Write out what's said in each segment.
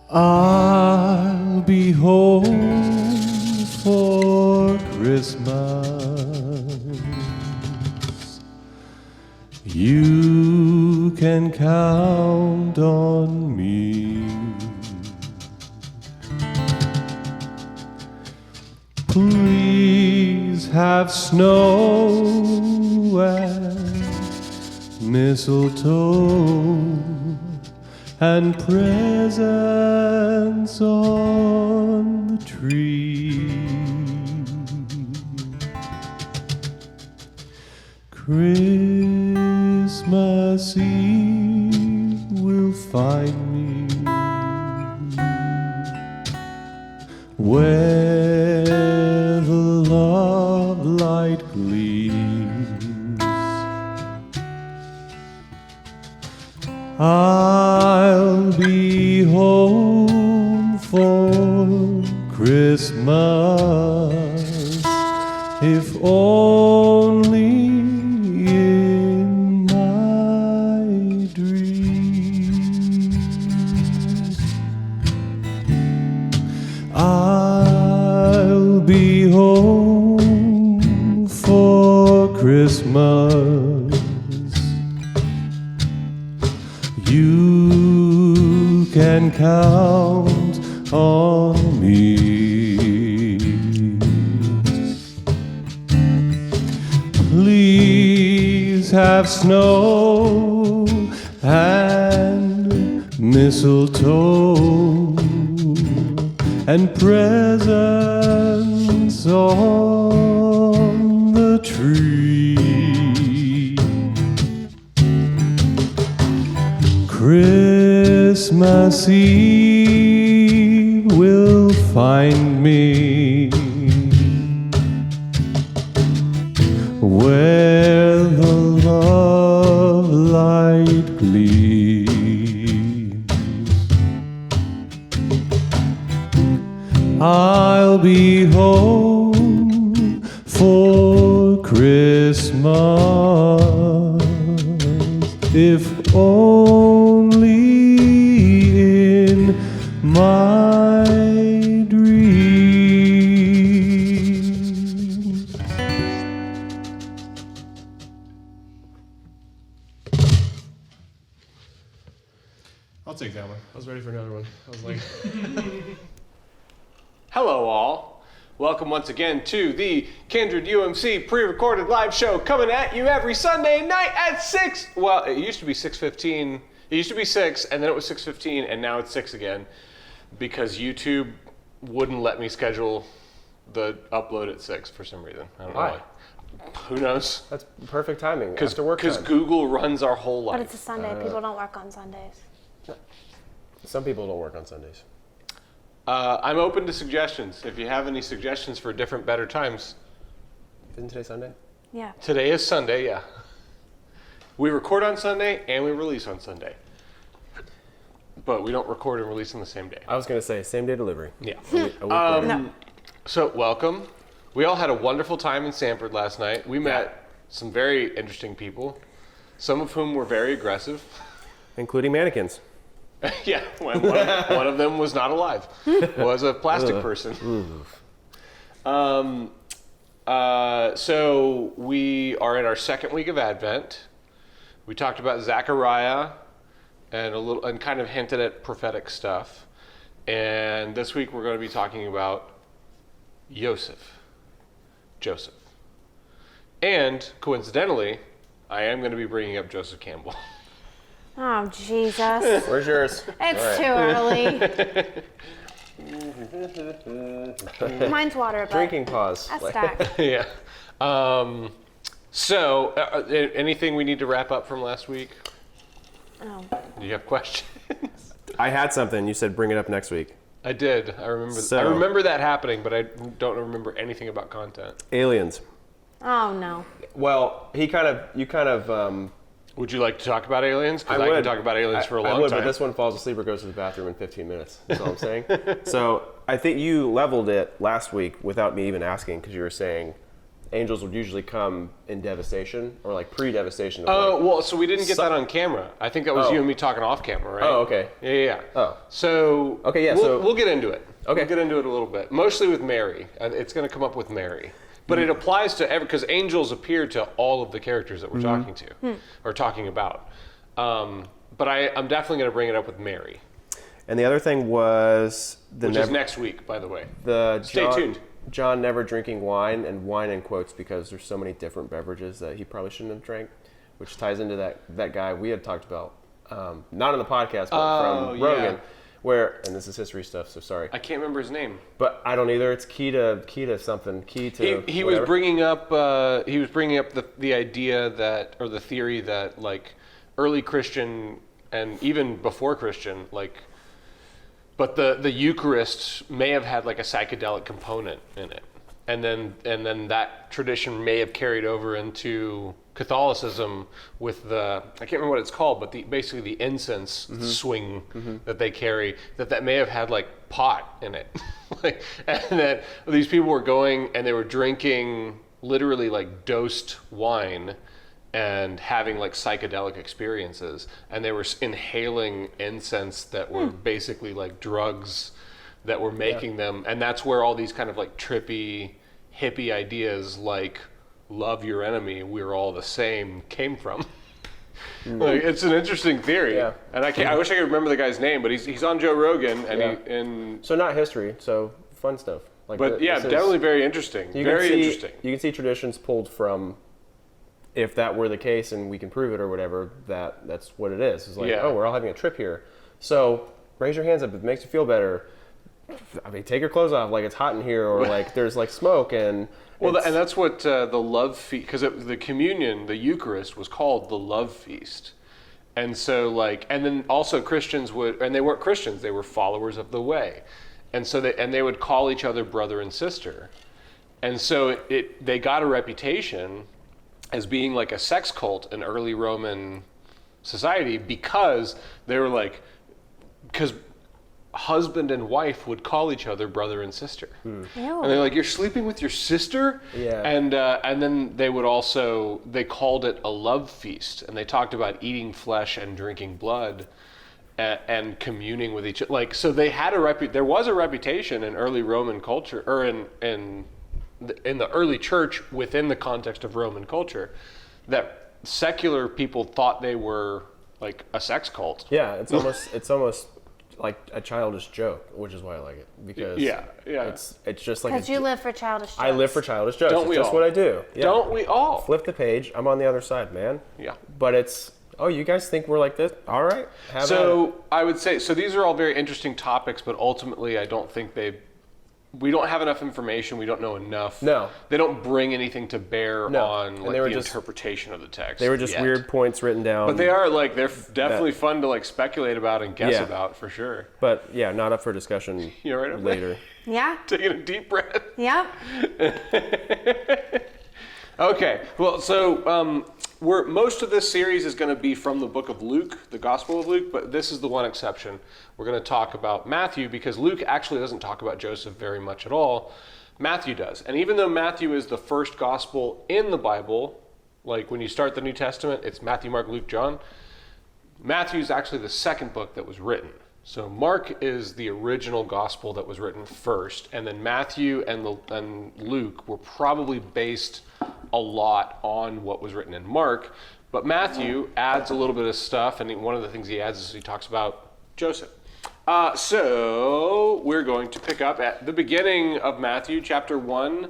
I'll be home for Christmas. You can count on me. Please have snow and mistletoe and presents on the tree. Christmas Eve will find me where the love light gleams. I'll be home for Christmas, if only in my dreams. I'll be home for Christmas. You can count on me. Please have snow and mistletoe and presents on the tree. Christmas Eve will find me where the love light gleams. I'll be home for Christmas, if only in my dreams. I'll take that one. I was ready for another one. I was like... Hello, all. Welcome once again to the Kindred UMC pre-recorded live show, coming at you every Sunday night at 6. Well, it used to be 6:15. It used to be 6, and then it was 6:15, and now it's 6 again, because YouTube wouldn't let me schedule the upload at 6 for some reason. I don't know why. Who knows? That's perfect timing. Because Because Google runs our whole life. But it's a Sunday. People don't work on Sundays. some people don't work on Sundays. I'm open to suggestions. If you have any suggestions for different, better times. Isn't today Sunday? Yeah. Today is Sunday, yeah. We record on Sunday and we release on Sunday. But we don't record and release on the same day. I was going to say same day delivery. Yeah. A week later. No. So, welcome. We all had a wonderful time in Sanford last night. We met some very interesting people, some of whom were very aggressive. Including mannequins. Yeah, one of them was not alive. Was a plastic person. So we are in our second week of Advent. We talked about Zechariah and kind of hinted at prophetic stuff. And this week we're going to be talking about Joseph. And coincidentally, I am going to be bringing up Joseph Campbell. Oh, Jesus. Where's yours? It's too early. Mine's water, but Drinking pause. that's stacked. Yeah. So, anything we need to wrap up from last week? Oh. Do you have questions? I had something. You said bring it up next week. I did. I remember. So- I remember that happening, but I don't remember anything about content. Aliens. Oh, no. Well, you kind of. Would you like to talk about aliens? Because I would. can talk about aliens for a long I would, time. but this one falls asleep or goes to the bathroom in 15 minutes. That's all I'm saying. So I think you leveled it last week without me even asking, because you were saying angels would usually come in devastation or like pre-devastation. Oh, well, so we didn't get that on camera. I think that was you and me talking off camera, right? Oh, okay. Yeah. Oh. So Okay, yeah, we'll get into it. Okay. We'll get into it a little bit. Mostly with Mary. It's going to come up with Mary. But it applies to because angels appear to all of the characters that we're talking to or talking about. But I'm definitely going to bring it up with Mary. And the other thing was Which is next week, by the way. Stay tuned. John never drinking wine, and wine in quotes because there's so many different beverages that he probably shouldn't have drank, which ties into that guy we had talked about, not on the podcast, but from Rogan, yeah. where, and this is history stuff, so sorry. I can't remember his name. But I don't either. It's key to something. He was bringing up the idea that, or the theory that, like, early Christian and even before Christian, like, but the Eucharist may have had like a psychedelic component in it, and then that tradition may have carried over into Catholicism with I can't remember what it's called, but basically the incense swing that they carry, that may have had like pot in it, like, and that these people were going and they were drinking literally like dosed wine and having like psychedelic experiences, and they were inhaling incense that were basically like drugs that were making them, and that's where all these kind of like trippy hippie ideas like love your enemy, we're all the same came from. Like, it's an interesting theory, and I wish I could remember the guy's name, but he's on Joe Rogan, and so not history, so fun stuff. Like, but definitely very interesting. Interesting. You can see traditions pulled from. If that were the case and we can prove it or whatever, that's what it is. It's like, oh, we're all having a trip here. So raise your hands up if it makes you feel better. I mean, take your clothes off, like it's hot in here, or like there's like smoke and. Well, and that's what the love feast, because the communion, the Eucharist, was called the love feast. And so like, and then also Christians and they weren't Christians, they were followers of the way. And so they would call each other brother and sister. And so they got a reputation as being like a sex cult in early Roman society, because they were like, because husband and wife would call each other brother and sister. And they're like, you're sleeping with your sister? Yeah. And then they called it a love feast, and they talked about eating flesh and drinking blood and communing with each other. Like, so they had there was a reputation in early Roman culture, or in the early church within the context of Roman culture, that secular people thought they were like a sex cult. Yeah, it's almost like a childish joke, which is why I like it, because it's just like because you live for childish jokes. I live for childish jokes. Don't it's we just all? what I do. Yeah. Don't we all? Flip the page. I'm on the other side, man. Yeah. But it's you guys think we're like this? All right. So I would say these are all very interesting topics, but ultimately I don't think we don't have enough information. We don't know enough. No. They don't bring anything to bear on like, the interpretation of the text. They were just weird points written down. But they're definitely fun to like speculate about and guess about, for sure. But yeah, not up for discussion You're right up later. Yeah. Taking a deep breath. Yep. Okay. Well, so most of this series is going to be from the book of Luke, the Gospel of Luke, but this is the one exception. We're going to talk about Matthew, because Luke actually doesn't talk about Joseph very much at all. Matthew does. And even though Matthew is the first gospel in the Bible, like when you start the New Testament, it's Matthew, Mark, Luke, John. Matthew is actually the second book that was written. So Mark is the original gospel that was written first, and then Matthew and Luke were probably based a lot on what was written in Mark, but Matthew adds a little bit of stuff, and one of the things he adds is he talks about Joseph. So we're going to pick up at the beginning of Matthew chapter 1,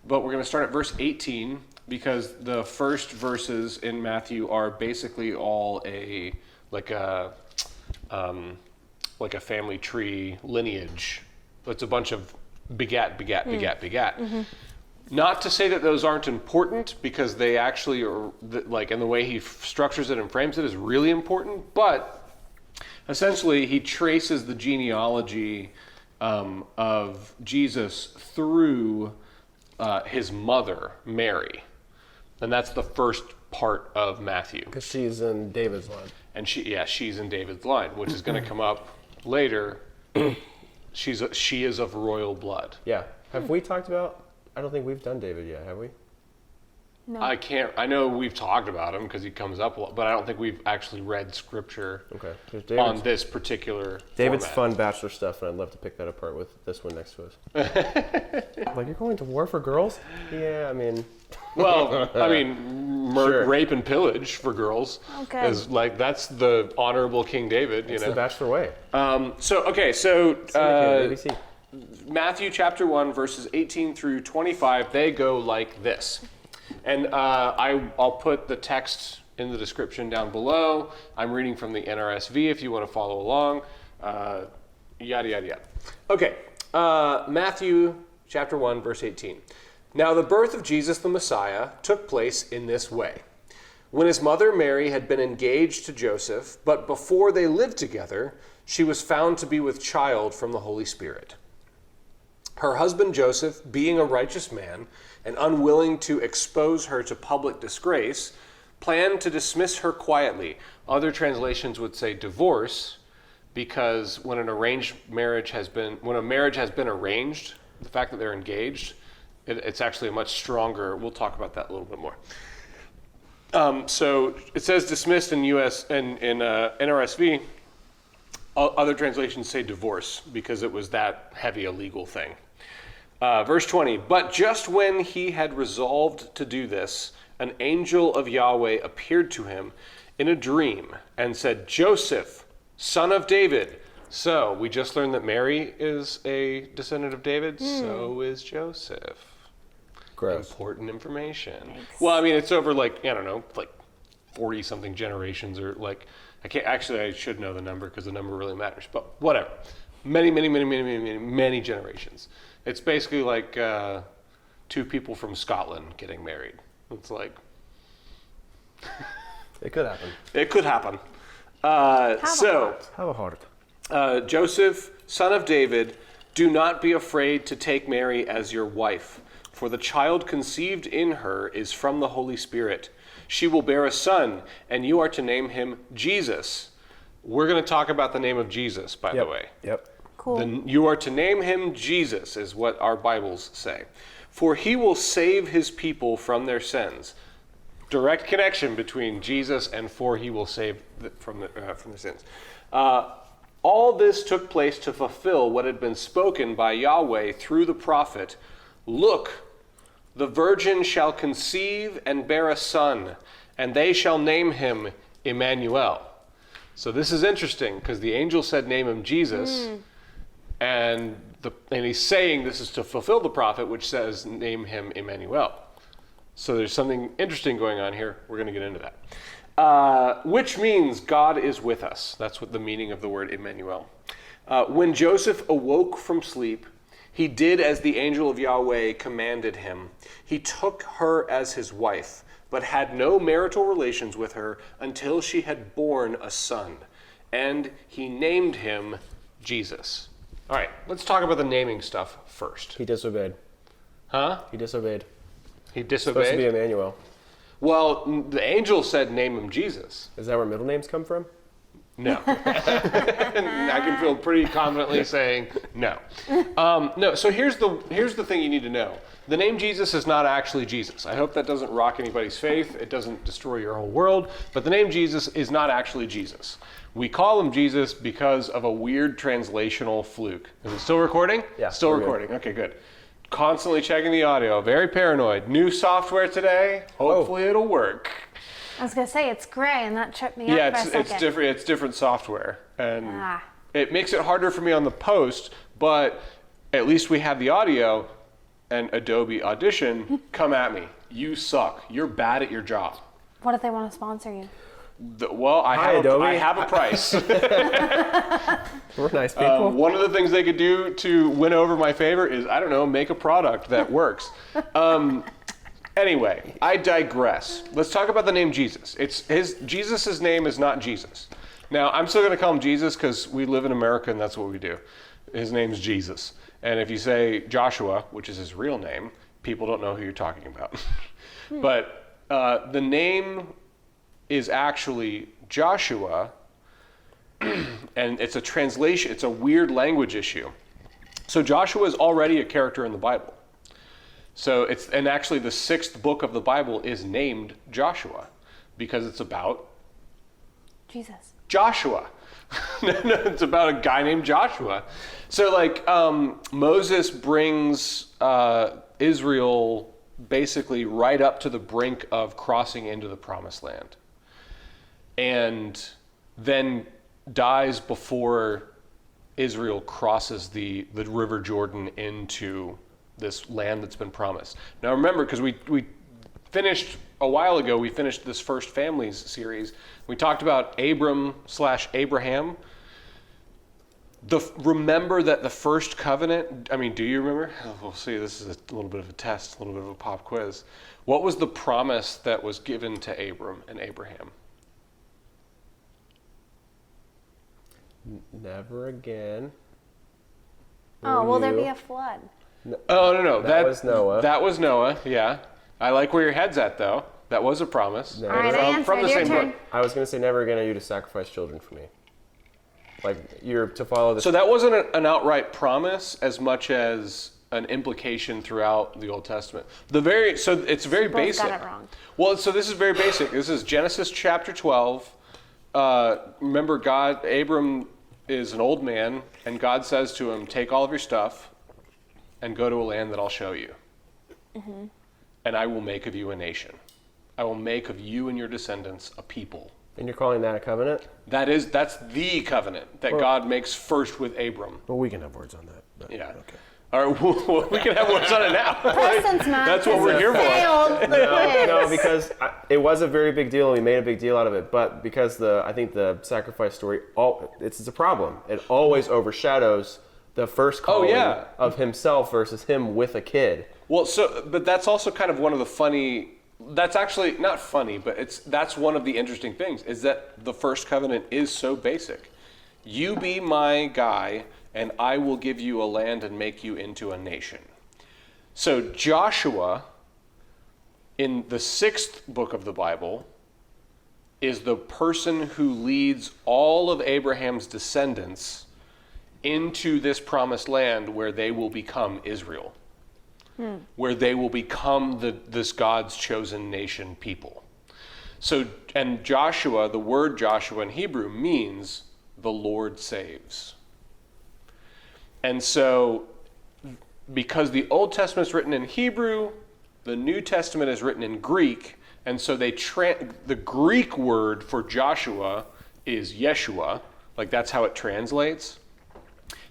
but we're going to start at verse 18, because the first verses in Matthew are basically all like a family tree lineage. It's a bunch of begat. Mm-hmm. Not to say that those aren't important, because they actually are, like, and the way he structures it and frames it is really important, but essentially he traces the genealogy of Jesus through his mother, Mary. And that's the first part of Matthew. Because she's in David's line. And she's in David's line, which is going to come up later. She is of royal blood. Yeah. Have we talked about? I don't think we've done David yet, have we? No. I know we've talked about him because he comes up a lot, but I don't think we've actually read scripture Okay. on this particular David's format. fun bachelor stuff, and I'd love to pick that apart with this one next to us. Like, you're going to war for girls? Yeah, I mean... Well, I mean, Sure. rape and pillage for girls Okay. is like, that's the honorable King David, you It's know. the bachelor way. So ABC. Matthew chapter 1, verses 18 through 25, they go like this. And I'll put the text in the description down below. I'm reading from the NRSV if you want to follow along. Yada, yada, yada. Okay, Matthew chapter 1, verse 18. Now the birth of Jesus the Messiah took place in this way. When his mother Mary had been engaged to Joseph, but before they lived together, she was found to be with child from the Holy Spirit. Her husband Joseph, being a righteous man and unwilling to expose her to public disgrace, planned to dismiss her quietly. Other translations would say divorce, because when a marriage has been arranged, the fact that they're engaged, it's actually a much stronger. We'll talk about that a little bit more. So it says dismissed in NRSV. Other translations say divorce because it was that heavy a legal thing. Verse 20, but just when he had resolved to do this, an angel of Yahweh appeared to him in a dream and said, Joseph, son of David. So we just learned that Mary is a descendant of David. So is Joseph. Gross. Important information. Well, I mean, it's over like 40 something generations, or like, I should know the number because the number really matters, but whatever. Many generations. It's basically like two people from Scotland getting married. It's like... It could happen. It could happen. Have a heart. Joseph, son of David, do not be afraid to take Mary as your wife, for the child conceived in her is from the Holy Spirit. She will bear a son, and you are to name him Jesus. We're going to talk about the name of Jesus, by the way. Yep. Cool. You are to name him Jesus, is what our Bibles say. For he will save his people from their sins. Direct connection between Jesus and for he will save from their sins. All this took place to fulfill what had been spoken by Yahweh through the prophet. Look, the virgin shall conceive and bear a son, and they shall name him Emmanuel. So this is interesting because the angel said name him Jesus, and he's saying this is to fulfill the prophet, which says name him Emmanuel. So there's something interesting going on here. We're going to get into that. Which means God is with us. That's what the meaning of the word Emmanuel. When Joseph awoke from sleep, he did as the angel of Yahweh commanded him. He took her as his wife, but had no marital relations with her until she had borne a son, and he named him Jesus. All right, let's talk about the naming stuff first. He disobeyed. Huh? He disobeyed. He It's supposed to be disobeyed? Emmanuel. Well, the angel said name him Jesus. Is that where middle names come from? No. I can feel pretty confidently saying no. No, so here's the thing you need to know. The name Jesus is not actually Jesus. I hope that doesn't rock anybody's faith. It doesn't destroy your whole world. But the name Jesus is not actually Jesus. We call him Jesus because of a weird translational fluke. Is it still recording? Yeah, Still we're good. recording. Okay, good. Constantly checking the audio. Very paranoid. New software today. Hopefully it'll work. I was gonna say it's gray, and that tripped me Yeah, up for a second. it's different. It's different software, and Ah. it makes it harder for me on the post. But at least we have the audio, and Adobe Audition come at me. You suck. You're bad at your job. What if they want to sponsor you? I Adobe. have a price. We're nice people. One of the things they could do to win over my favor is, I don't know, make a product that works. Anyway, I digress. Let's talk about the name Jesus. Jesus' name is not Jesus. Now, I'm still going to call him Jesus because we live in America and that's what we do. His name's Jesus. And if you say Joshua, which is his real name, people don't know who you're talking about. But the name is actually Joshua, and it's a translation. It's a weird language issue. So Joshua is already a character in the Bible. So and actually the 6th book of the Bible is named Joshua because it's about Jesus. Joshua. No, it's about a guy named Joshua. So like Moses brings Israel basically right up to the brink of crossing into the promised land. And then dies before Israel crosses the River Jordan into this land that's been promised. Now remember, because we finished a while ago, we finished this First Families series. We talked about Abram/Abraham. Remember that the first covenant, do you remember? We'll see, this is a little bit of a test, a little bit of a pop quiz. What was the promise that was given to Abram and Abraham? Never again. Will there be a flood? No. That was Noah. That was Noah, yeah. I like where your head's at, though. That was a promise. Never. All right, I answered. From the Your same turn. book. I was going to say, never again are you to sacrifice children for me. Like, you're to follow this. So that wasn't an outright promise as much as an implication throughout the Old Testament. So it's very Both basic. got it wrong. Well, so this is very basic. This is Genesis chapter 12. Remember, Abram is an old man, and God says to him, take all of your stuff and go to a land that I'll show you. Mm-hmm. And I will make of you a nation. I will make of you and your descendants a people. And you're calling that a covenant? That's the covenant that God makes first with Abram. Well, we can have words on that. But, Yeah. Okay. All right, well, we can have words on it now. Preston's math That's what we're here for. failed. No, because it was a very big deal, and we made a big deal out of it. But because I think the sacrifice story, it's a problem. It always overshadows the first calling of himself versus him with a kid. Well, but that's also kind of one of the funny. That's actually not funny, but that's one of the interesting things is that the first covenant is so basic. You be my guy, and I will give you a land and make you into a nation. So Joshua, in the 6th book of the Bible, is the person who leads all of Abraham's descendants into this promised land where they will become Israel, where they will become this God's chosen nation people. So, and Joshua, the word Joshua in Hebrew means the Lord saves. And so, because the Old Testament is written in Hebrew, the New Testament is written in Greek, and so the Greek word for Joshua is Yeshua, like that's how it translates.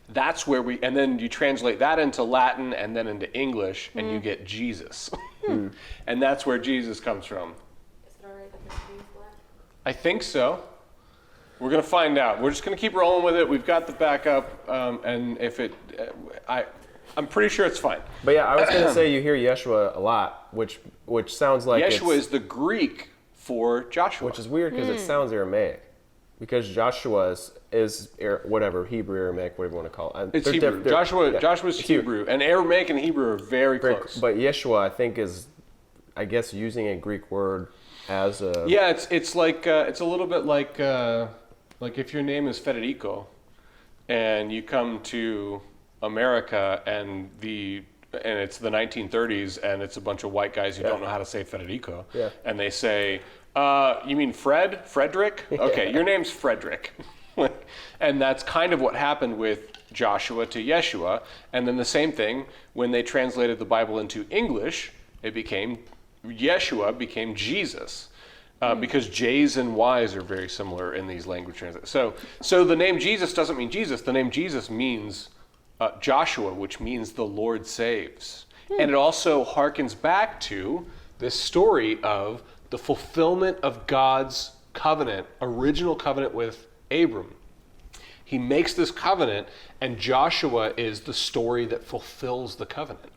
That's where and then you translate that into Latin and then into English, and you get Jesus. And that's where Jesus comes from. Is it alright that there's being black? I think so. We're going to find out. We're just going to keep rolling with it. We've got the backup, and if I'm pretty sure it's fine. But yeah, I was going to say you hear Yeshua a lot, which sounds like Yeshua is the Greek for Joshua. which is weird because it sounds Aramaic. Because Joshua is whatever, Hebrew, Aramaic, whatever you want to call it. It's Hebrew. Joshua's Hebrew, and Aramaic and Hebrew are very close. But Yeshua, I think, is, I guess, using a Greek word as a... Yeah, it's like it's a little bit like if your name is Federico, and you come to America and it's the 1930s, and it's a bunch of white guys who don't know how to say Federico, and they say, you mean Frederick? Okay, your name's Frederick. And that's kind of what happened with Joshua to Yeshua. And then the same thing, when they translated the Bible into English, Yeshua became Jesus. Because J's and Y's are very similar in these language translations. So the name Jesus doesn't mean Jesus. The name Jesus means Joshua, which means the Lord saves. And it also harkens back to this story of the fulfillment of God's covenant, original covenant with Abram. He makes this covenant, and Joshua is the story that fulfills the covenant.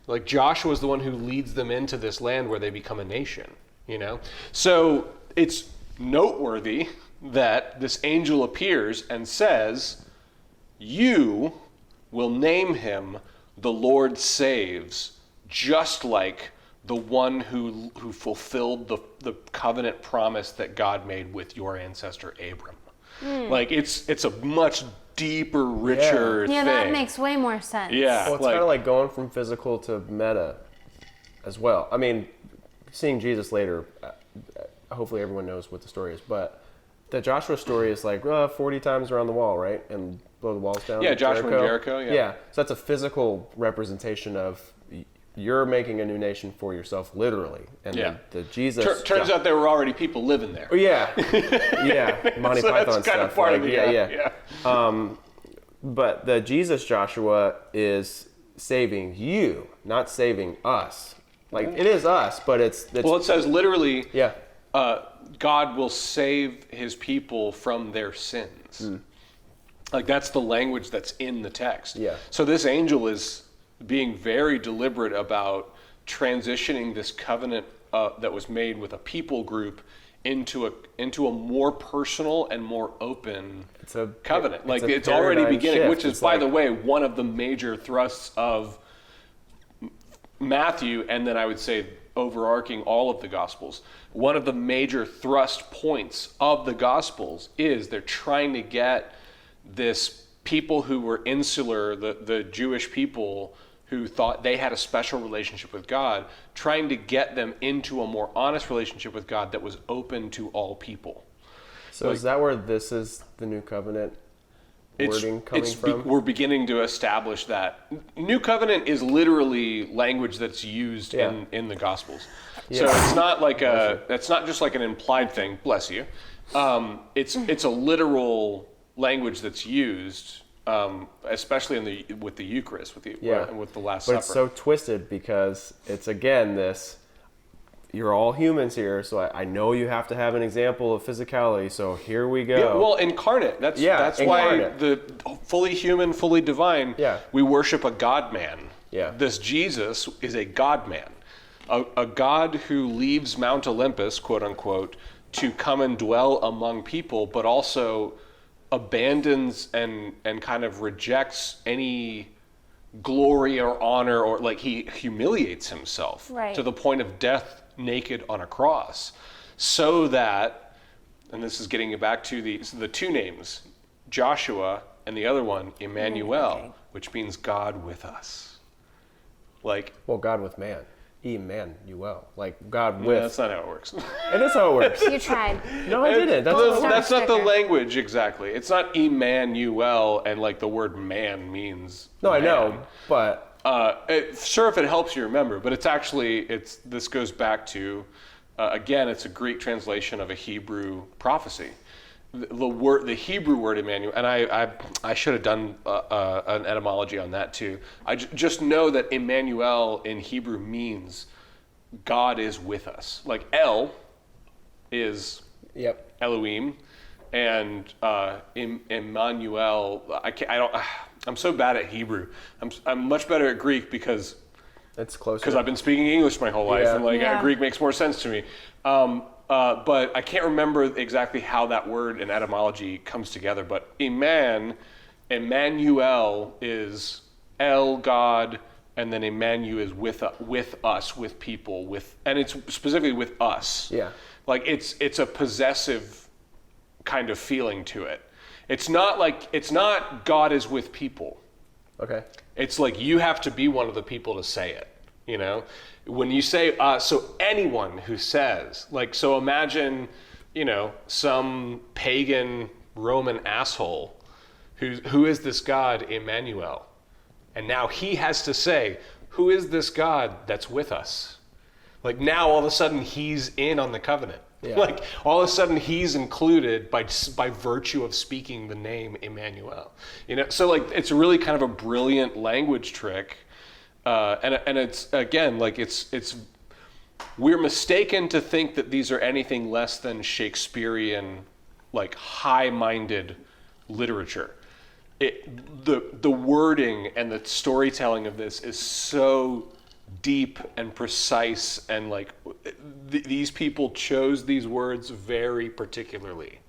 Like Joshua is the one who leads them into this land where they become a nation, So it's noteworthy that this angel appears and says, you will name him the Lord saves, just like the one who fulfilled the covenant promise that God made with your ancestor Abram. Like it's a much deeper, richer thing. Yeah, that makes way more sense. Yeah. Well, it's kind of like going from physical to meta. as well. I mean, seeing Jesus later, hopefully everyone knows what the story is, but the Joshua story is like 40 times around the wall, right? And blow the walls down. Yeah, Joshua and Jericho, yeah. Yeah, so that's a physical representation of you're making a new nation for yourself, literally. And the Jesus... Turns out there were already people living there. Oh, yeah. Yeah, Monty so Python that's kind stuff. of part of the... Yeah. But the Jesus Joshua is saving you, not saving us. Like, it is us, but it's well, it says literally, yeah. God will save his people from their sins. Like, that's the language that's in the text. Yeah. So this angel is being very deliberate about transitioning this covenant that was made with a people group into a more personal and more open covenant. Like, it's already beginning, shift. which is, by the way, one of the major thrusts of Matthew, and then I would say overarching all of the Gospels. One of the major thrust points of the Gospels is they're trying to get this people who were insular, the Jewish people who thought they had a special relationship with God, trying to get them into a more honest relationship with God that was open to all people. So is that where this is the new covenant wording coming from? We're beginning to establish that. New covenant is literally language that's used in the Gospels. So it's not like it's not just like an implied thing, bless you. It's a literal language that's used, especially with the Eucharist, with the Last Supper. But it's so twisted because it's again this. You're all humans here, so I know you have to have an example of physicality. So here we go. Yeah, well, incarnate. That's incarnate. Why the fully human, fully divine. Yeah. We worship a God man. Yeah. This Jesus is a God man, a God who leaves Mount Olympus, quote unquote, to come and dwell among people, but also abandons and kind of rejects any glory or honor, or like he humiliates himself to the point of death naked on a cross, so that, and this is getting back to the two names, Joshua and the other one, Emmanuel, which means God with us. Like, well, God with man. Emmanuel, like God with. Yeah, that's not how it works. It is how it works. You tried. No, I didn't. That's not the language exactly. It's not Emmanuel, and like the word man means. No, man. I know, but. Sure, if it helps you remember, but this goes back to, again, it's a Greek translation of a Hebrew prophecy. The Hebrew word Emmanuel, and I should have done an etymology on that too. I just know that Emmanuel in Hebrew means God is with us. Like El is Elohim, and Emmanuel. I'm so bad at Hebrew. I'm much better at Greek because it's closer. Because I've been speaking English my whole life, and Greek makes more sense to me. But I can't remember exactly how that word and etymology comes together. But Emmanuel is El, God, and then Emmanuel is with us, with people, and it's specifically with us. Yeah. Like it's a possessive kind of feeling to it. It's not God is with people. Okay. It's like you have to be one of the people to say it, you know? When you say, so anyone who says, like, so imagine, some pagan Roman asshole who is this God, Emmanuel? And now he has to say, who is this God that's with us? Like now all of a sudden he's in on the covenant. Yeah. Like all of a sudden he's included by virtue of speaking the name Emmanuel. So like it's really kind of a brilliant language trick, and it's again like it's we're mistaken to think that these are anything less than Shakespearean, like high-minded literature. The wording and the storytelling of this is so deep and precise, and like these people chose these words very particularly,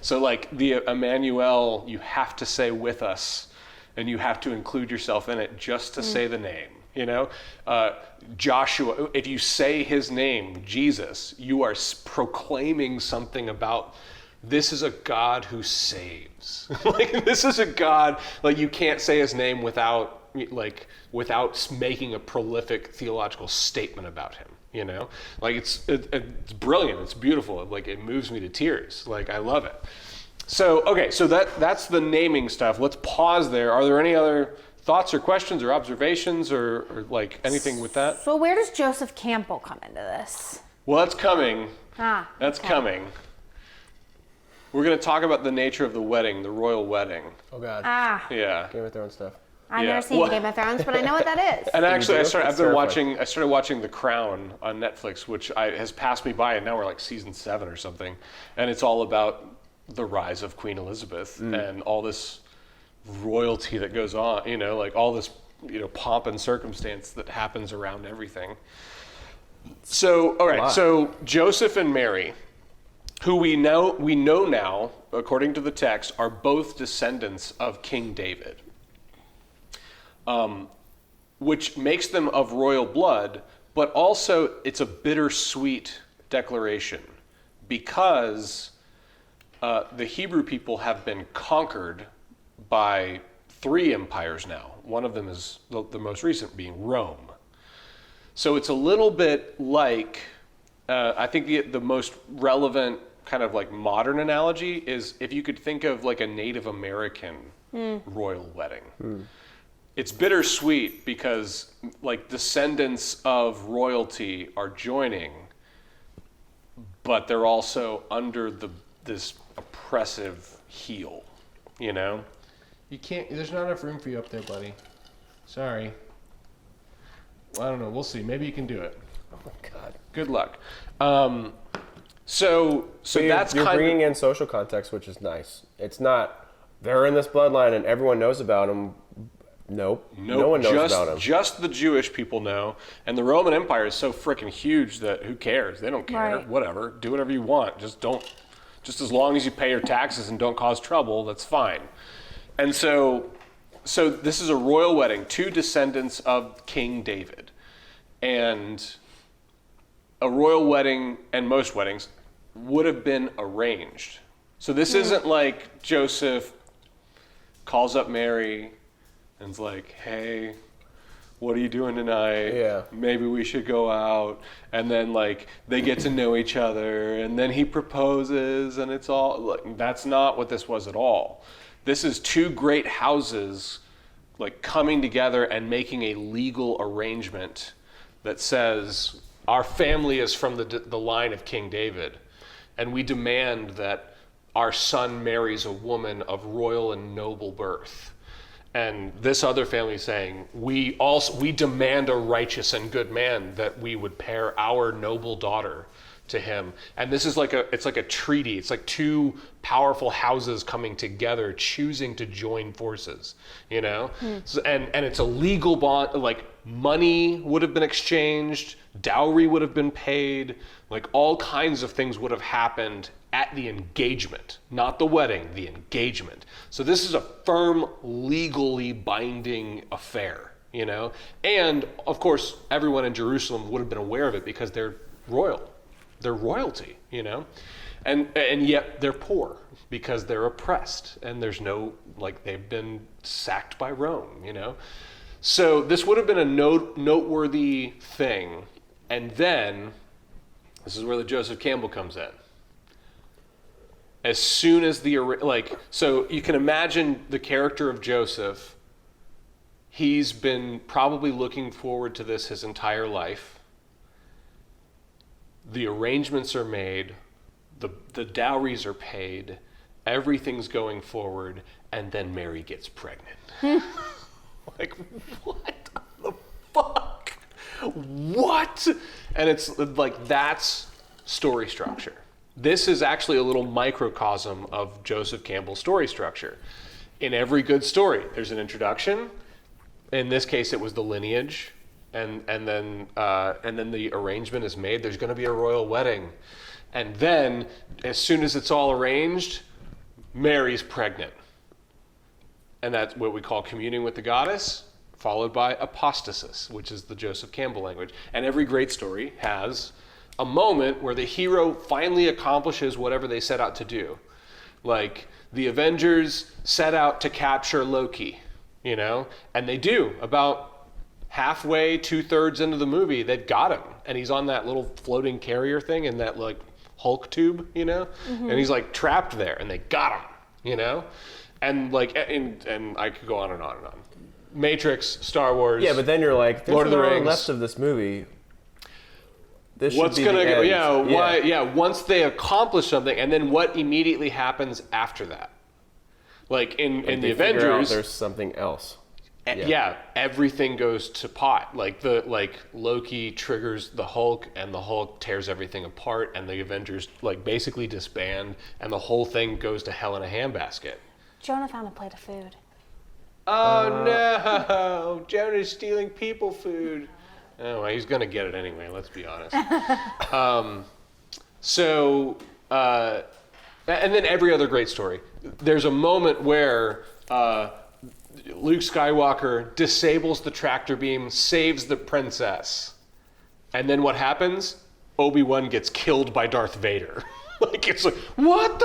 so like the Emmanuel, you have to say with us, and you have to include yourself in it just to say the name. Joshua, if you say his name, Jesus, you are proclaiming something about this is a God who saves. Like this is a God, like you can't say his name without making a prolific theological statement about him. You know, like it's brilliant. It's beautiful. Like it moves me to tears. Like I love it. So okay, so that's the naming stuff. Let's pause there. Are there any other thoughts or questions or observations or like anything with that? So where does Joseph Campbell come into this? Well, that's coming. That's okay. coming. We're going to talk about the nature of the wedding, the royal wedding. Oh God. Yeah. Game of Thrones stuff. I've never seen Game of Thrones, but I know what that is. And actually, I It's started watching The Crown on Netflix, which has passed me by, and now we're like season 7 or something, and it's all about the rise of Queen Elizabeth and all this royalty that goes on, you know, like all this, you know, pomp and circumstance that happens around everything. So, all right, so Joseph and Mary, who we know now, according to the text, are both descendants of King David. Which makes them of royal blood, but also it's a bittersweet declaration because the Hebrew people have been conquered by 3 empires now. One of them is the most recent being Rome. So it's a little bit like, I think the most relevant kind of like modern analogy is if you could think of like a Native American royal wedding. It's bittersweet because like descendants of royalty are joining, but they're also under this oppressive heel, you know? You can't, there's not enough room for you up there, buddy. Sorry. Well, I don't know, we'll see. Maybe you can do it. Oh my God. Good luck. So that's you're kind bringing of, in social context, which is nice. It's not, they're in this bloodline and everyone knows about them. Nope. No one knows about them. Just the Jewish people know, and the Roman Empire is so freaking huge that who cares? They don't care. Right. Whatever. Do whatever you want. Just as long as you pay your taxes and don't cause trouble, that's fine. And so this is a royal wedding, 2 descendants of King David. And a royal wedding, and most weddings, would have been arranged. So this isn't like Joseph calls up Mary and it's like, hey, what are you doing tonight? Yeah. Maybe we should go out. And then like they get to know each other and then he proposes and it's all, like, that's not what this was at all. This is 2 great houses like coming together and making a legal arrangement that says our family is from the line of King David and we demand that our son marries a woman of royal and noble birth. And this other family is saying, we demand a righteous and good man that we would pair our noble daughter to him. And this is it's like a treaty. It's like 2 powerful houses coming together, choosing to join forces, you know? So, and it's a legal bond, like money would have been exchanged, dowry would have been paid, like all kinds of things would have happened at the engagement, not the wedding, the engagement. So this is a firm, legally binding affair, you know? And of course, everyone in Jerusalem would have been aware of it because they're royal. They're royalty, you know? And yet they're poor because they're oppressed and there's no, like they've been sacked by Rome, you know? So this would have been a noteworthy thing. And then, this is where the Joseph Campbell comes in. As soon as so you can imagine the character of Joseph, he's been probably looking forward to this his entire life. The arrangements are made, the dowries are paid, everything's going forward, and then Mary gets pregnant. Like, what the fuck? What? And it's like, that's story structure. This is actually a little microcosm of Joseph Campbell's story structure. In every good story, there's an introduction. In this case, it was the lineage, and then the arrangement is made. There's going to be a royal wedding, and then as soon as it's all arranged, Mary's pregnant, and that's what we call communing with the goddess, followed by apostasis, which is the Joseph Campbell language. And every great story has a moment where the hero finally accomplishes whatever they set out to do. Like the Avengers set out to capture Loki, you know? And they do. About halfway, 2/3 into the movie, they've got him. And he's on that little floating carrier thing in that like Hulk tube, you know? And he's like trapped there and they got him, you know? And like, and I could go on and on and on. Matrix, Star Wars. Yeah, but then you're like, there's Lord of the an hour Rings. left of this movie. This What's should be gonna the go? end. Yeah, why? Yeah, once they accomplish something, and then what immediately happens after that? Like in the They figure out Avengers, there's something else. yeah, everything goes to pot. Like Loki triggers the Hulk, and the Hulk tears everything apart, and the Avengers like basically disband, and the whole thing goes to hell in a handbasket. Jonah found a plate of food. Oh no! Jonah's stealing people food. Oh, well, he's gonna get it anyway. Let's be honest. And then every other great story. There's a moment where Luke Skywalker disables the tractor beam, saves the princess, and then what happens? Obi-Wan gets killed by Darth Vader. Like it's like what?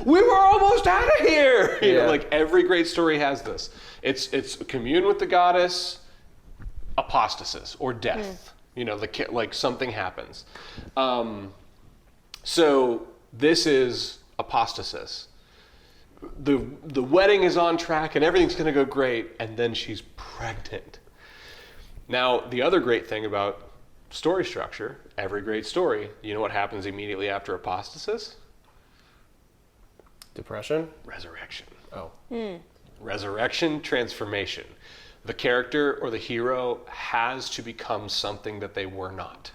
We were almost out of here. You know, like every great story has this. It's commune with the goddess, apostasis or death. You know, like something happens. So this is apostasis. The wedding is on track and everything's going to go great, and then she's pregnant. Now the other great thing about story structure, every great story, you know what happens immediately after apostasis? Depression? Resurrection. Oh. Resurrection, transformation. The character or the hero has to become something that they were not.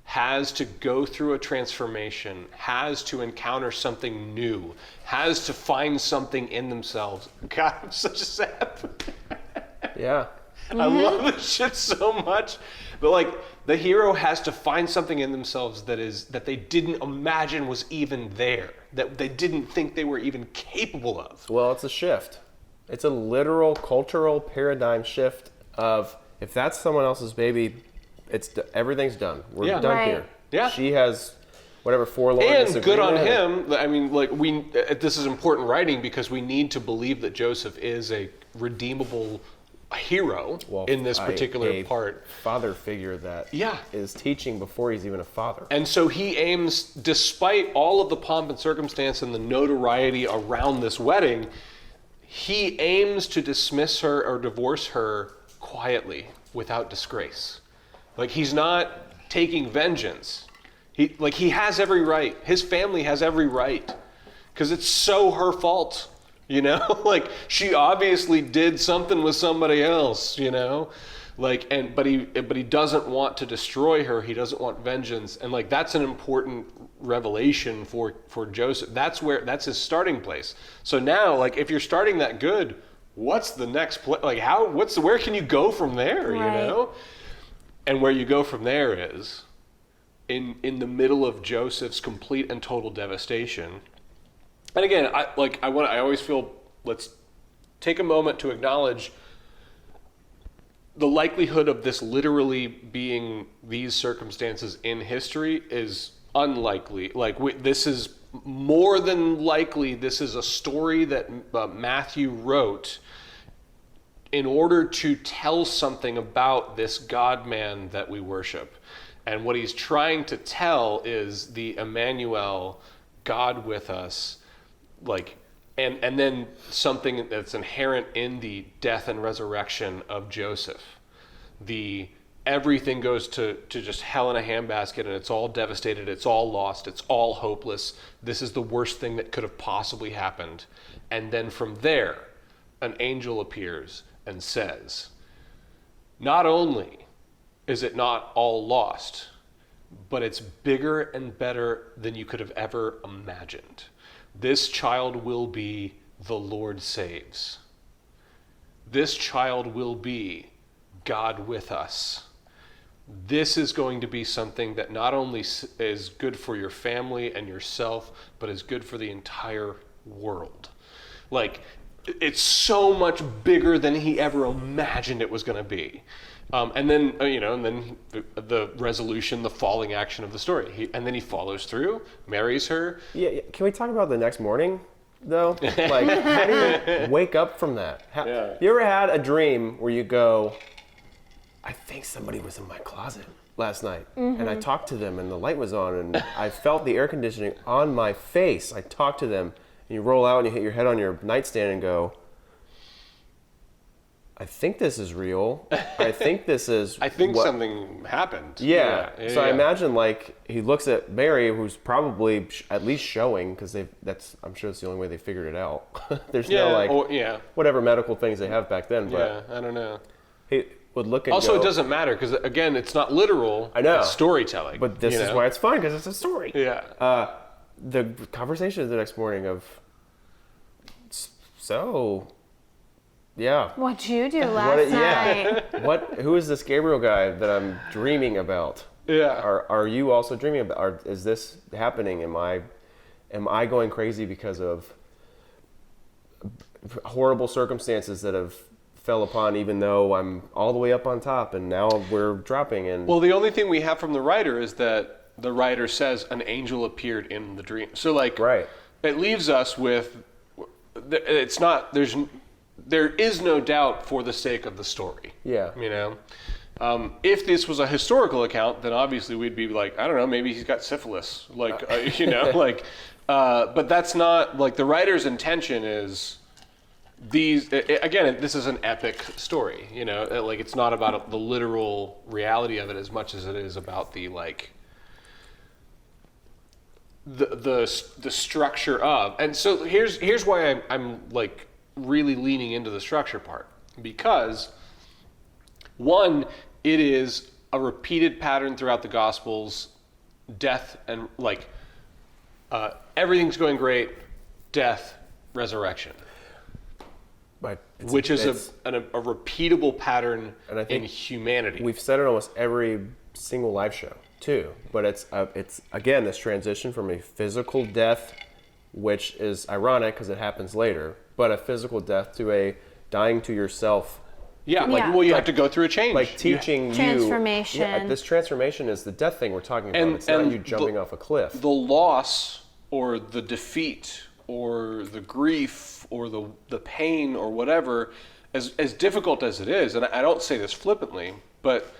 Has to go through a transformation, has to encounter something new, has to find something in themselves. God, I'm such a sap. Yeah. I love this shit so much. But like the hero has to find something in themselves that they didn't imagine was even there, that they didn't think they were even capable of. Well, it's a shift. It's a literal cultural paradigm shift of if that's someone else's baby, everything's done. We're done Right. here. Yeah. She has whatever forlorn And good on disagreement. him. I mean, like this is important writing because we need to believe that Joseph is a redeemable hero in this particular part. Father figure that is teaching before he's even a father. And so he aims, despite all of the pomp and circumstance and the notoriety around this wedding, he aims to dismiss her or divorce her quietly without disgrace. Like he's not taking vengeance. He has every right. His family has every right because it's so her fault. You know, like she obviously did something with somebody else, you know, like, but he doesn't want to destroy her. He doesn't want vengeance. And like, that's an important revelation for Joseph. That's his starting place. So now, like, if you're starting that good, what's the next place? Like where can you go from there? Right. You know, and where you go from there is in the middle of Joseph's complete and total devastation. And again, I always feel, let's take a moment to acknowledge the likelihood of this literally being these circumstances in history is unlikely. Like this is more than likely, this is a story that Matthew wrote in order to tell something about this God-man that we worship. And what he's trying to tell is the Emmanuel, God with us, like, and then something that's inherent in the death and resurrection of Joseph. Everything goes to just hell in a handbasket, and it's all devastated, it's all lost, it's all hopeless. This is the worst thing that could have possibly happened. And then from there, an angel appears and says, not only is it not all lost, but it's bigger and better than you could have ever imagined. This child will be the Lord saves. This child will be God with us. This is going to be something that not only is good for your family and yourself, but is good for the entire world. Like, it's so much bigger than he ever imagined it was going to be. And then, the resolution, the falling action of the story. And then he follows through, marries her. Yeah, can we talk about the next morning? though? Like, how do you wake up from that? You ever had a dream where you go, I think somebody was in my closet last night, and I talked to them, and the light was on, and I felt the air conditioning on my face. I talked to them, and you roll out and you hit your head on your nightstand and go, I think this is real. I think this is I think something happened. Yeah. So I imagine, like, he looks at Mary, who's probably at least showing, because I'm sure it's the only way they figured it out. There's no, like, whatever medical things they have back then. But I don't know. He would look and also, go, it doesn't matter, because, again, it's not literal. I know. It's storytelling. But this is why it's fun, because it's a story. Yeah. The conversation the next morning of, yeah. What'd you do last night? Who is this Gabriel guy that I'm dreaming about? Yeah. Are you also dreaming about? Is this happening? Am I going crazy because of horrible circumstances that have fell upon, even though I'm all the way up on top and now we're dropping? And well, the only thing we have from the writer is that the writer says an angel appeared in the dream. So, like, it leaves us with, it's not, there is no doubt for the sake of the story. Yeah. You know? If this was a historical account, then obviously we'd be like, I don't know, maybe he's got syphilis. Like, you know, like, but that's not, like, the writer's intention is again, this is an epic story, you know? Like, it's not about the literal reality of it as much as it is about the, like, the structure of. And so here's why I'm like, really leaning into the structure part, because one, it is a repeated pattern throughout the Gospels, death and, like, everything's going great, death, resurrection, which is a repeatable pattern in humanity. We've said it almost every single live show too, but it's again this transition from a physical death, which is ironic because it happens later, but a physical death to a dying to yourself. Yeah, like, well, you have to go through a change. Like teaching you. Transformation. Yeah, this transformation is the death thing we're talking about. It's not you jumping off a cliff. The loss or the defeat or the grief or the pain or whatever, as difficult as it is, and I don't say this flippantly, but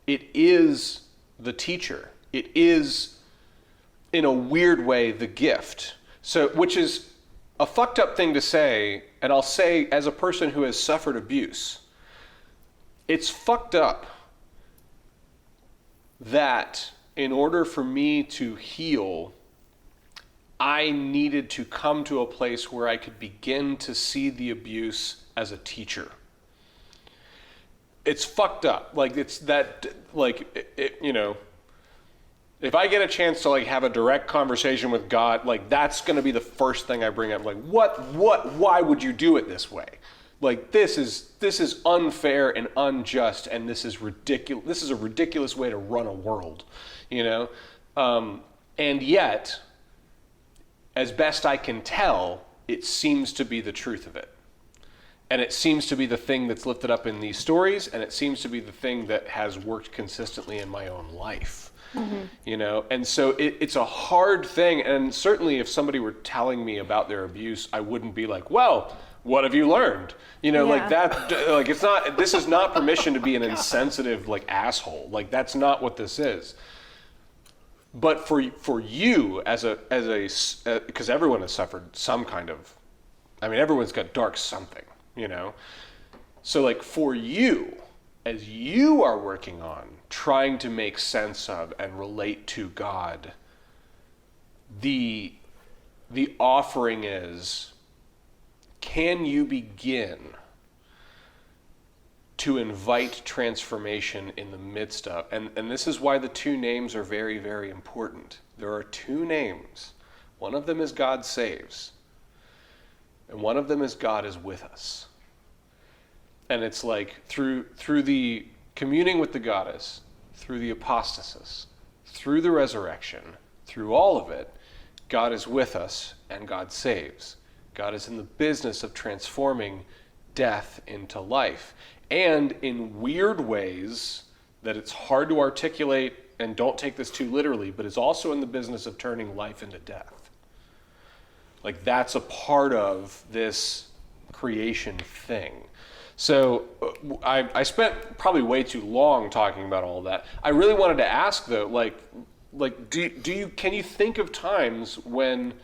it is the teacher. It is, in a weird way, the gift. So, which is a fucked up thing to say, and I'll say as a person who has suffered abuse, it's fucked up that in order for me to heal, I needed to come to a place where I could begin to see the abuse as a teacher. It's fucked up. Like, it's that, like, you know, if I get a chance to, like, have a direct conversation with God, like, that's going to be the first thing I bring up. Like, why would you do it this way? Like, this is unfair and unjust, and this is ridiculous. This is a ridiculous way to run a world, you know? And yet, as best I can tell, it seems to be the truth of it. And it seems to be the thing that's lifted up in these stories, and it seems to be the thing that has worked consistently in my own life. Mm-hmm. You know, and so it's a hard thing. And certainly if somebody were telling me about their abuse, I wouldn't be like, well, what have you learned? You know, like that, like, it's not, this is not permission to be an insensitive, like, asshole. Like, that's not what this is. But for you as a because everyone has suffered some kind of, I mean, everyone's got dark something, you know? So, like, for you, as you are working on trying to make sense of and relate to God, the offering is, can you begin to invite transformation in the midst of, and this is why the two names are very, very important. There are two names. One of them is God saves, and one of them is God is with us. And it's like through the communing with the goddess, through the apostasis, through the resurrection, through all of it, God is with us and God saves. God is in the business of transforming death into life. And in weird ways that it's hard to articulate, and don't take this too literally, but is also in the business of turning life into death. Like that's a part of this creation thing. So I spent probably way too long talking about all of that. I really wanted to ask though, like can you think of times when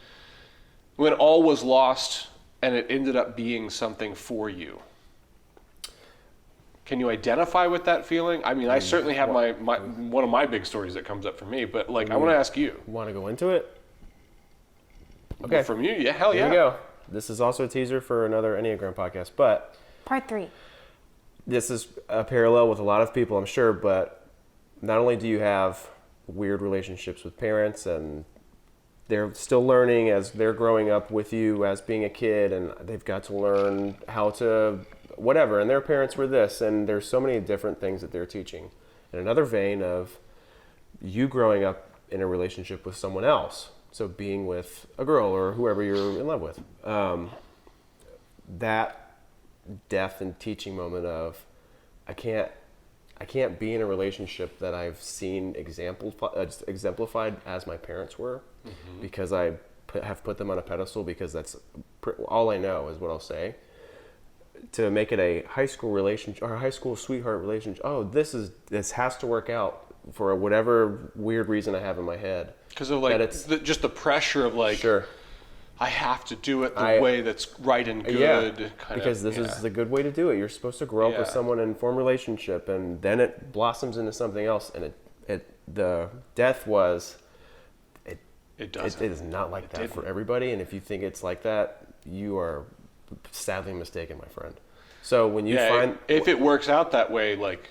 all was lost and it ended up being something for you? Can you identify with that feeling? I mean, I certainly have my one of my big stories that comes up for me, but like I want to ask you. Want to go into it? Okay. From you, yeah, hell yeah. Here we go. This is also a teaser for another Enneagram podcast, but Part 3. this is a parallel with a lot of people, I'm sure, but not only do you have weird relationships with parents and they're still learning as they're growing up with you as being a kid, and they've got to learn how to whatever, and their parents were this, and there's so many different things that they're teaching. In another vein of you growing up in a relationship with someone else, so being with a girl or whoever you're in love with, that death and teaching moment of I can't be in a relationship that I've seen exemplified as my parents were, because I have put them on a pedestal, because that's all I know is what I'll say. To make it a high school relationship or a high school sweetheart relationship, this has to work out for whatever weird reason I have in my head. Because of like just the pressure of like, sure, I have to do it the way that's right and good. Because this is the good way to do it. You're supposed to grow up with someone and form a relationship, and then it blossoms into something else. And the death was, it is not like that for everybody. And if you think it's like that, you are sadly mistaken, my friend. So when you find if it works out that way, like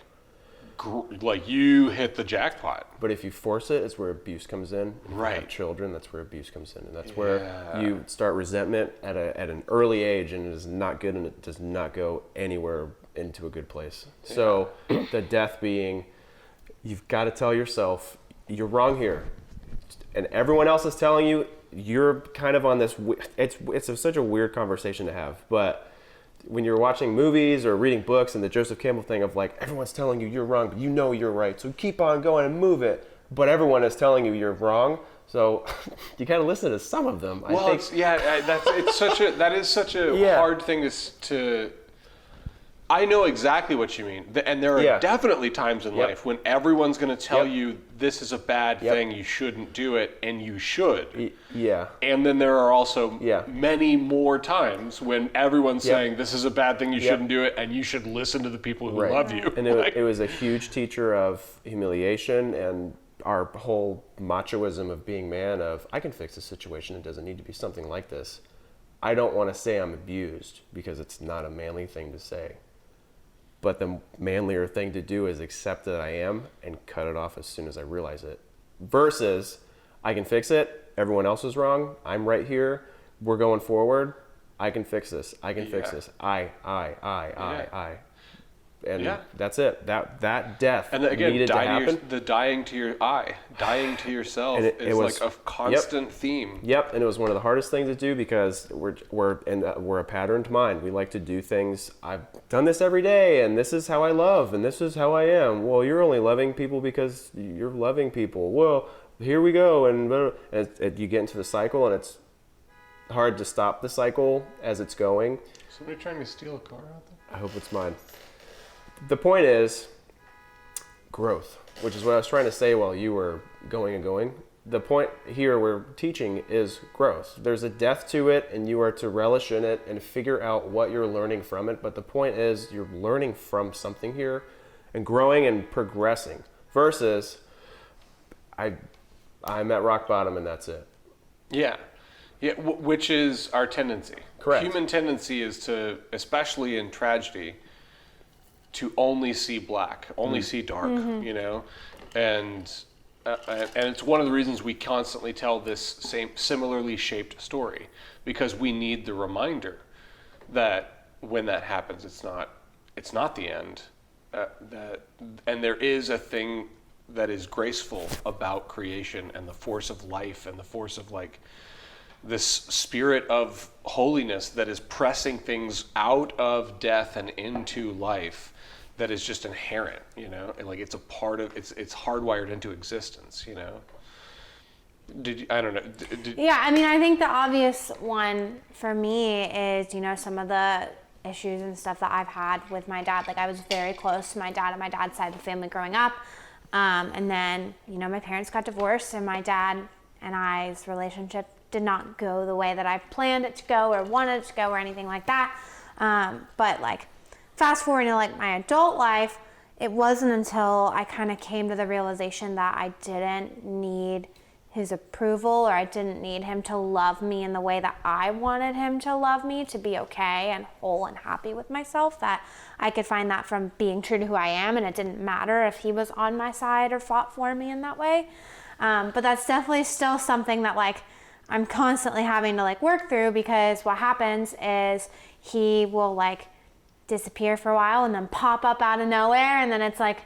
you hit the jackpot. But if you force it, it's where abuse comes in. If you have children, that's where abuse comes in, and that's where you start resentment at an early age, and it is not good, and it does not go anywhere into a good place. So the death being, you've got to tell yourself you're wrong here, and everyone else is telling you you're kind of on this. It's such a weird conversation to have, but when you're watching movies or reading books, and the Joseph Campbell thing of like, everyone's telling you you're wrong, but you know you're right, so keep on going and move it. But everyone is telling you you're wrong, so you got to listen to some of them. Well, I think, that is such a hard thing to. I know exactly what you mean, and there are definitely times in life when everyone's going to tell you this is a bad thing, you shouldn't do it, and you should. Yeah. And then there are also many more times when everyone's saying this is a bad thing, you shouldn't do it, and you should listen to the people who love you. And it was a huge teacher of humiliation and our whole machoism of being man of, I can fix the situation, it doesn't need to be something like this. I don't want to say I'm abused because it's not a manly thing to say. But the manlier thing to do is accept that I am and cut it off as soon as I realize it. Versus, I can fix it, everyone else is wrong, I'm right here, we're going forward, I can fix this, I can fix this, I. And that's it. That death and again, needed to happen. The dying to your I, dying to yourself is like a constant theme. Yep, and it was one of the hardest things to do because we're a patterned mind. We like to do things. I've done this every day, and this is how I love, and this is how I am. Well, you're only loving people because you're loving people. Well, here we go, and you get into the cycle, and it's hard to stop the cycle as it's going. Somebody trying to steal a car out there? I hope it's mine. The point is growth, which is what I was trying to say while you were going and going. The point here we're teaching is growth. There's a death to it, and you are to relish in it and figure out what you're learning from it. But the point is you're learning from something here and growing and progressing versus I'm at rock bottom and that's it. Yeah, which is our tendency. Correct. Human tendency is to, especially in tragedy, to only see black, only see dark, you know, and it's one of the reasons we constantly tell this similarly shaped story, because we need the reminder that when that happens, it's not the end, and there is a thing that is graceful about creation and the force of life and the force of like this spirit of holiness that is pressing things out of death and into life. That is just inherent, you know, and like it's a part of it's hardwired into existence, you know. I don't know. Yeah, I mean, I think the obvious one for me is, some of the issues and stuff that I've had with my dad. Like, I was very close to my dad on my dad's side of the family growing up. And then, my parents got divorced, and my dad and I's relationship did not go the way that I planned it to go or wanted it to go or anything like that. But like, fast forward to like my adult life, it wasn't until I kind of came to the realization that I didn't need his approval, or I didn't need him to love me in the way that I wanted him to love me to be okay and whole and happy with myself, that I could find that from being true to who I am, and it didn't matter if he was on my side or fought for me in that way. But that's definitely still something that like I'm constantly having to like work through, because what happens is he will like disappear for a while and then pop up out of nowhere, and then it's like,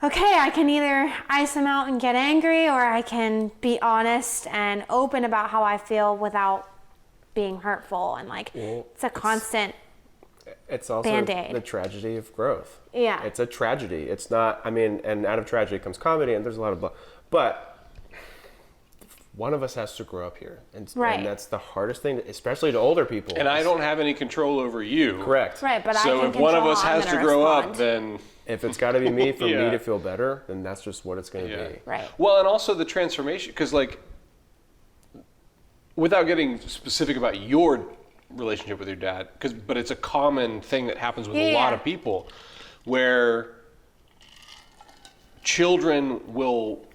okay, I can either ice him out and get angry, or I can be honest and open about how I feel without being hurtful. And like, it's a constant It's also Band-Aid. the tragedy of growth. Yeah. It's a tragedy. It's not, and out of tragedy comes comedy, and there's a lot of blah. But one of us has to grow up here. And that's the hardest thing, especially to older people. And I don't have any control over you. Correct. right, but So I can if one of us control how I'm has to gonna grow respond. up, then If it's got to be me for Yeah. me to feel better, then that's just what it's going to Yeah. be. Right. well, and also the transformation, because like, without getting specific about your relationship with your dad, but it's a common thing that happens with a lot of people, where children will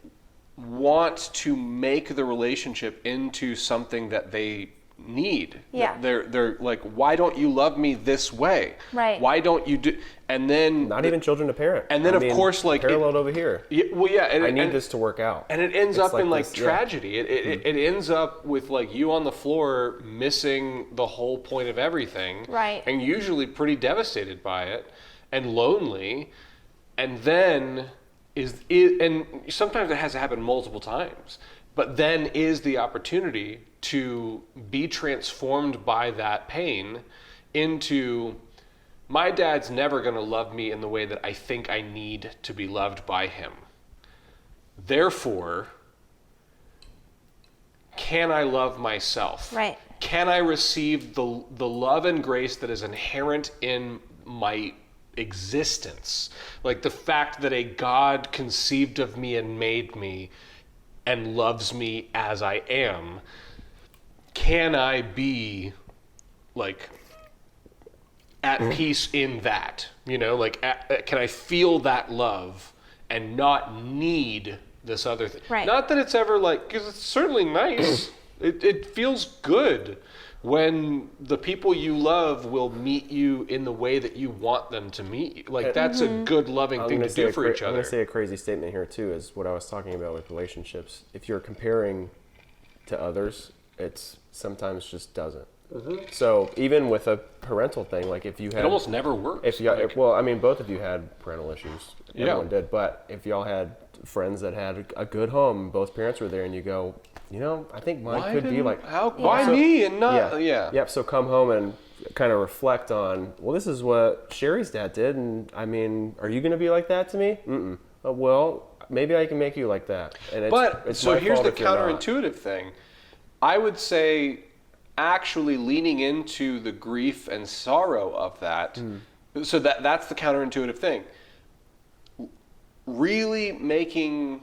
want to make the relationship into something that they need. Yeah. They're like, why don't you love me this way? Right. Why don't you do? And then Not even children to parent. And then, of course, like, paralleled over here. and I need this to work out. and it ends It's up in like this, yeah. tragedy. It ends up with like you on the floor missing the whole point of everything, Right. And usually pretty devastated by it and lonely. And then and sometimes it has to happen multiple times. But then is the opportunity to be transformed by that pain into, my dad's never going to love me in the way that I think I need to be loved by him. Therefore, can I love myself? Right. Can I receive the love and grace that is inherent in my existence? Like the fact that a God conceived of me and made me and loves me as I am. Can I be like at peace in that? Like can I feel that love and not need this other thing? Right. Not that it's ever like, because it's certainly nice. It feels good when the people you love will meet you in the way that you want them to meet you. Like that's a good, loving thing to do for each I'm other. going to say a crazy statement here too, is what I was talking about with relationships. If you're comparing to others, it's sometimes just doesn't. So even with a parental thing, like if you had, It almost never works. Both of you had parental issues. Everyone did. But if y'all had friends that had a good home, both parents were there, and you go, I think mine could be like, why me and not? Yep. So come home and kind of reflect on, well, this is what Sherry's dad did, and are you going to be like that to me? Mm-mm. Well, maybe I can make you like that. And it's so my here's fault the if you're not. counterintuitive thing. I would say, actually leaning into the grief and sorrow of that. So that's the counterintuitive thing. Really making.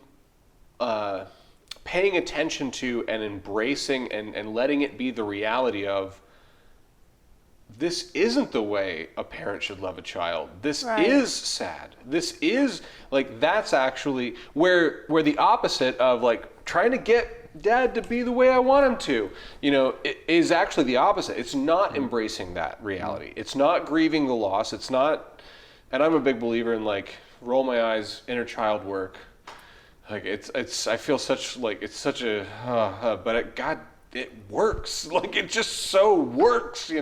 Paying attention to and embracing and letting it be the reality of, this isn't the way a parent should love a child. This is sad. This is like, that's actually where the opposite of like trying to get dad to be the way I want him to, it is actually the opposite. It's not embracing that reality. It's not grieving the loss. It's not, and I'm a big believer in like roll my eyes, inner child work. Like I feel such like it's such a, but it works. Like it just so works,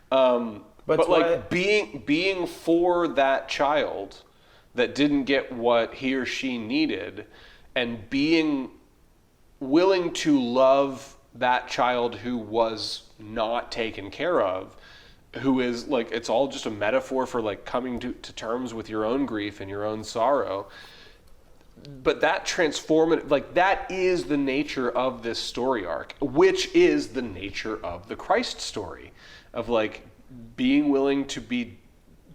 But like being for that child that didn't get what he or she needed, and being willing to love that child who was not taken care of, who is like, it's all just a metaphor for like coming to terms with your own grief and your own sorrow. that transformative, like that is the nature of this story arc, which is the nature of the Christ story, of like being willing to be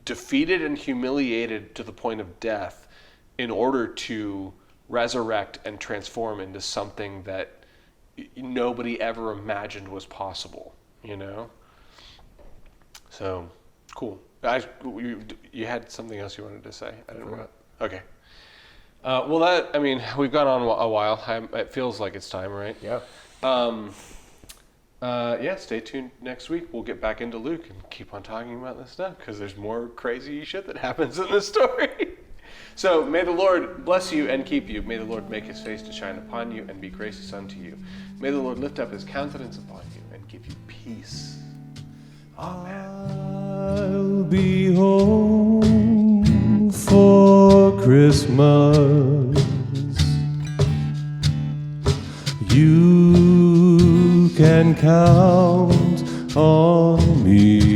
defeated and humiliated to the point of death in order to resurrect and transform into something that nobody ever imagined was possible, you know? So, cool. You had something else you wanted to say? I didn't know. Okay. Well, we've gone on a while. It feels like it's time, right? Yeah. Stay tuned next week. We'll get back into Luke and keep on talking about this stuff because there's more crazy shit that happens in this story. So may the Lord bless you and keep you. May the Lord make his face to shine upon you and be gracious unto you. May the Lord lift up his countenance upon you and give you peace. I'll be home for Christmas. You can count on me.